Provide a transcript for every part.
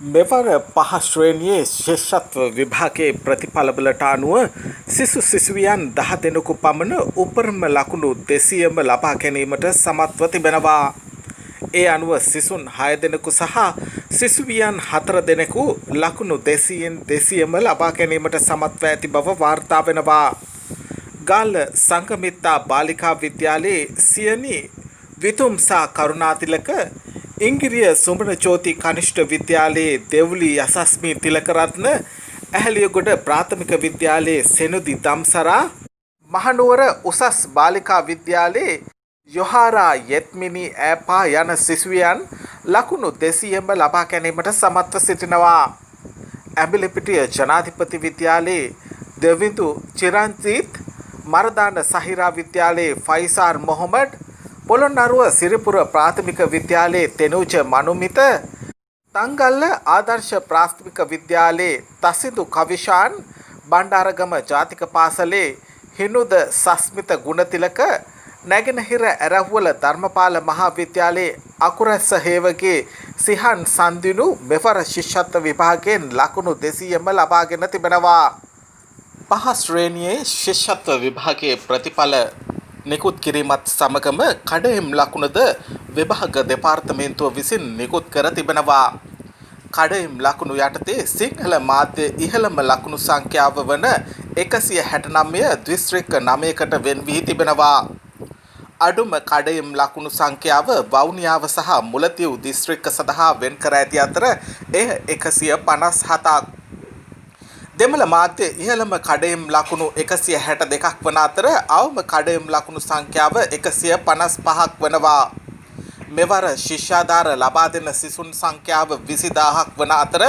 මෙවර පහ ශ්‍රේණියේ ශිෂ්‍යත්ව විභාගයේ ප්‍රතිඵලවලට අනුව සිසුවියන් 10 දෙනෙකු පමණ උපරිම ලකුණු 200ම ලබා ගැනීමට සමත්ව තිබෙනවා. ඒ අනුව සිසුන් 6 දෙනෙකු සහ සිසුවියන් 4 දෙනෙකු ලකුණු 200න් 200ම ලබා ගැනීමට සමත්ව ඇති බව වාර්තා වෙනවා. ගාල්ල සංගමිත්තා බාලිකා විද්‍යාලයේ සියනි විතුම්සා කරුණාතිලක ඉංගිරිය සුමන ජෝති කනිෂ්ඨ විද්‍යාලයේ දෙව්ලි යසස්මී තිලකරත්න ඇහැලියගොඩ ප්‍රාථමික විද්‍යාලයේ සෙනුදි දම්සරා මහනුවර උසස් බාලිකා විද්‍යාලයේ යොහාරා යෙත්මිනි ඈපා යන සිසුවියන් ලකුණු 200ම ලබා ගැනීමට සමත්ව සිටිනවා. ඇඹිලිපිටිය ජනාධිපති විද්‍යාලයේ දෙවිඳු චිරන්ජීත් මරදාන සහිරා විද්‍යාලයේ ෆයිසාර් මොහමඩ් පොළොන්නරුව සිරිපුර ප්‍රාථමික විද්‍යාලයේ තෙනුජ මනුමිත තංගල්ල ආදර්ශ ප්‍රාථමික විද්‍යාලයේ තසිදු කවිශාන් බණ්ඩාරගම ජාතික පාසලේ හිනුද සස්මිත ගුණතිලක නැගෙනහිර ඇරහුවල ධර්මපාල මහා විද්‍යාලයේ අකුරැස්ස හේවගේ සිහන් සන්දිනු මෙවර ශිෂ්‍යත්ව විභාගයෙන් ලකුණු 200ම ලබාගෙන තිබෙනවා. පහ ශ්‍රේණියේ ශිෂ්‍යත්ව විභාගයේ ප්‍රතිඵල නිකුත් කිරීමත් සමගම කඩයිම් ලකුණද විභාග දෙපාර්තමේන්තුව විසින් නිකුත් කර තිබෙනවා. කඩයිම් ලකුණු යටතේ සිංහල මාධ්‍ය ඉහළම ලකුණු සංඛ්‍යාව වන 169 දිස්ත්‍රික්ක 9කට වෙන් වී තිබෙනවා. අඩුම කඩයිම් ලකුණු සංඛ්‍යාව වවුනියාව සහ මුලතිව් දිස්ත්‍රික්ක සඳහා වෙන් කර ඇති අතර එය 157ක්. දෙමළ මාධ්‍ය ඉහළම කඩයිම් ලකුණු 162ක් වන අතර අවම කඩයිම් ලකුණු සංඛ්‍යාව 155ක් වනවා. මෙවර ශිෂ්‍යාධාර ලබා දෙන සිසුන් සංඛ්‍යාව 20000ක් වන අතර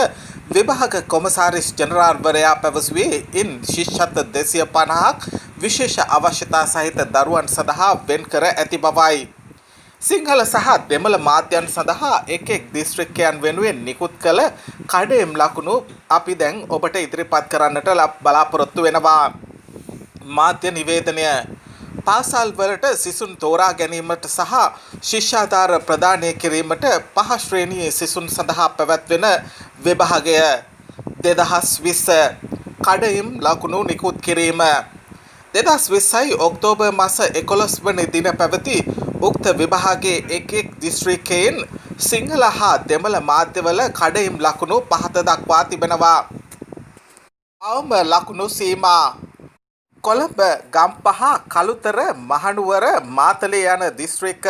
විභාග කොමසාරිස් ජනරාල්වරයා පැවසුවේ ඉන් ශිෂ්‍යත්ව 250ක් විශේෂ අවශ්‍යතා සහිත දරුවන් සඳහා වෙන් කර ඇති බවයි. සිංහල සහ දෙමළ මාධ්‍යයන් සඳහා එක් දිස්ත්‍රික්කයන් වෙනුවෙන් නිකුත් කළ කඩයිම් ලකුණු අපි දැන් ඔබට ඉදිරිපත් කරන්නට බලාපොරොත්තු වෙනවා. මාධ්‍ය නිවේදනය පාසල් වලට සිසුන් තෝරා ගැනීමට සහ ශිෂ්‍යාධාර ප්‍රදානය කිරීමට පහ ශ්‍රේණියේ සිසුන් සඳහා පැවැත්වෙන විභාගය 2020 කඩයිම් ලකුණු නිකුත් කිරීම 2020 ඔක්තෝබර් මාස 11 වන දින පැවති උක්ත විභාගයේ එක් දිස්ත්‍රික්කයෙන් සිංහල හා දෙමළ මාධ්‍යවල කඩයිම් ලකුණු පහත දක්වා තිබෙනවා. අවම ලකුණු සීමා කොළඹ ගම්පහ කළුතර මහනුවර මාතලේ යන දිස්ත්‍රික්ක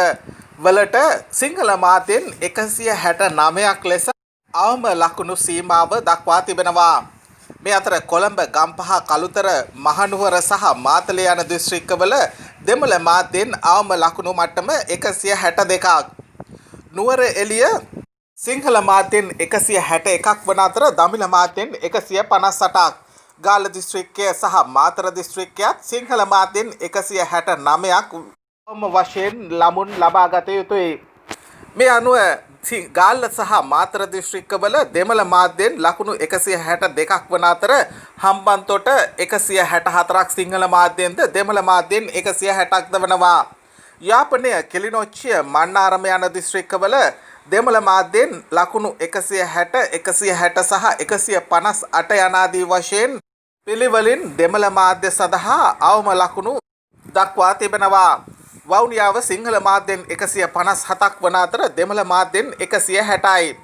වලට සිංහල මාධ්‍යෙන් 169ක් ලෙස අවම ලකුණු සීමාව දක්වා තිබෙනවා. මේ අතර කොළඹ ගම්පහ කළුතර මහනුවර සහ මාතලේ යන දිස්ත්‍රික්කවල දෙමළ මාධ්‍යෙන් අවම ලකුණු මට්ටම 162ක්. නුවර එළිය සිංහල මාධ්‍යෙන් 161ක් වන අතර දමිළ මාධ්‍යෙන් 158ක්. ගාල්ල දිස්ත්‍රික්කය සහ මාතර දිස්ත්‍රික්කයත් සිංහල මාධ්‍යෙන් 169ක් අවම වශයෙන් ළමුන් ලබා ගත යුතුයි. මේ අනුව ගාල්ල සහ මාතර දිස්ත්‍රික්කවල දෙමළ මාධ්‍යෙන් ලකුණු 162ක් වන අතර හම්බන්තොට 164ක් සිංහල මාධ්‍යෙන්ද දෙමළ මාධ්‍යෙන් 160ක්ද වනවා. යාපනය කිලිනොච්චිය මන්නාරම යන දිස්ත්‍රික්කවල දෙමළ මාධ්‍යෙන් ලකුණු 160 160 සහ 158 යනාදී වශයෙන් පිළිවෙලින් දෙමළ මාධ්‍ය සඳහා අවම ලකුණු දක්වා තිබෙනවා. වවුනියාව සිංහල මාධ්‍යෙන් 157ක් වන අතර දෙමළ මාධ්‍යෙන් 160යි.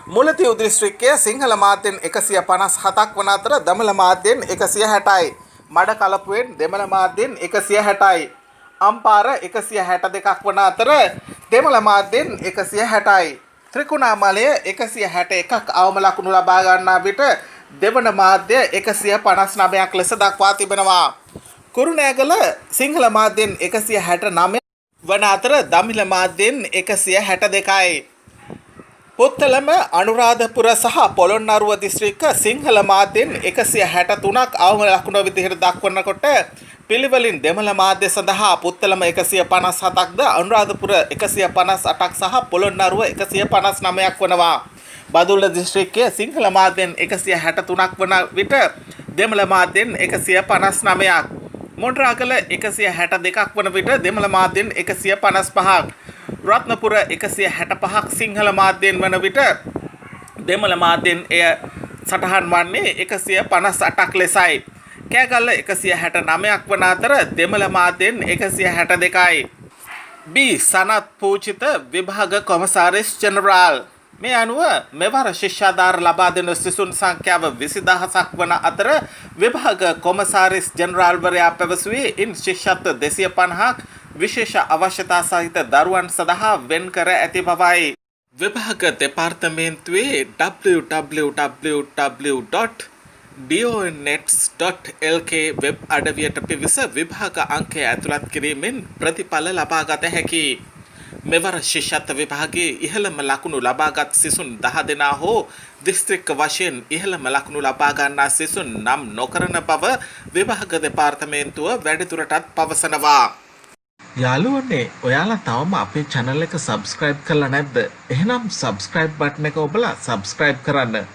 මුලතිව් දිස්ත්‍රික්කය සිංහල මාධ්‍යෙන් 157ක් වන අතර දමිළ මාධ්‍යෙන් 160යි. මඩකලපුවෙන් දෙමළ මාධ්‍යෙන් 160යි. අම්පාර 162ක් වන අතර දෙමළ මාධ්‍යෙන් 160යි. ත්‍රිකුණාමලය 161ක් අවම ලකුණු ලබා ගන්නා විට දෙවන මාධ්‍ය 159ක් ලෙස දක්වා තිබෙනවා. කුරුණෑගල සිංහල මාධ්‍යෙන් 169 වන අතර දමිළ මාධ්‍යෙන් 162යි. පුත්තලම අනුරාධපුර සහ පොළොන්නරුව දිස්ත්‍රික්ක සිංහල මාධ්‍යෙන් 163ක් අවම ලකුණ විදිහට දක්වනකොට පිළිවෙලින් දෙමළ මාධ්‍ය සඳහා පුත්තලම 157ක්ද අනුරාධපුර 158ක් සහ පොළොන්නරුව 159ක් වනවා. බදුල්ල දිස්ත්‍රික්කයේ සිංහල මාධ්‍යෙන් 163ක් වන විට දෙමළ මාධ්‍යෙන් 159ක්. මොණරාගල 162ක් වන විට දෙමළ මාධ්‍යෙන් 155ක්. රත්නපුර 165ක් සිංහල මාධ්‍යෙන් වන විට දෙමළ මාධ්‍යෙන් එය සටහන් වන්නේ 158ක් ලෙසයි. කෑගල්ල 169ක් වන අතර දෙමළ මාධ්‍යෙන් 162යි. B සනත් පූජිත විභාග කොමසාරිස් ජෙනරාල්. මේ අනුව මෙවර ශිෂ්‍යාධාර ලබා දෙන සිසුන් සංඛ්‍යාව 20000ක් වන අතර විභාග කොමසාරිස් ජෙනරාල්වරයා පැවසුවේ ඉන් ශිෂ්‍යත්ව 250ක් විශේෂ අවශ්‍යතා සහිත දරුවන් සඳහා වෙන් කර ඇති බවයි. විභාග දෙපාර්තමේන්තුවේ www.donets.lk වෙබ් අඩවියට පිවිස විභාග අංකය ඇතුළත් කිරීමෙන් ප්‍රතිඵල ලබාගත හැකි. මෙවර ශිෂ්‍යත්ව විභාගයේ ඉහළම ලකුණු ලබාගත් සිසුන් 10 දෙනා හෝ දිස්ත්‍රික්ක වශයෙන් ඉහළම ලකුණු ලබා ගන්නා සිසුන් නම් නොකරන බව විභාග දෙපාර්තමේන්තුව වැඩිදුරටත් පවසනවා. යාළුවනේ ඔයාලා තවම අපේ channel එක subscribe කරලා නැද්ද? එහෙනම් subscribe button එක ඔබලා subscribe කරන්න.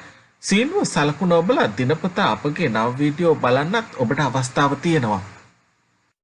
සීනුව සලකුණ ඔබලා දිනපතා අපගේ නව වීඩියෝ බලන්නත් ඔබට අවස්ථාව තියෙනවා.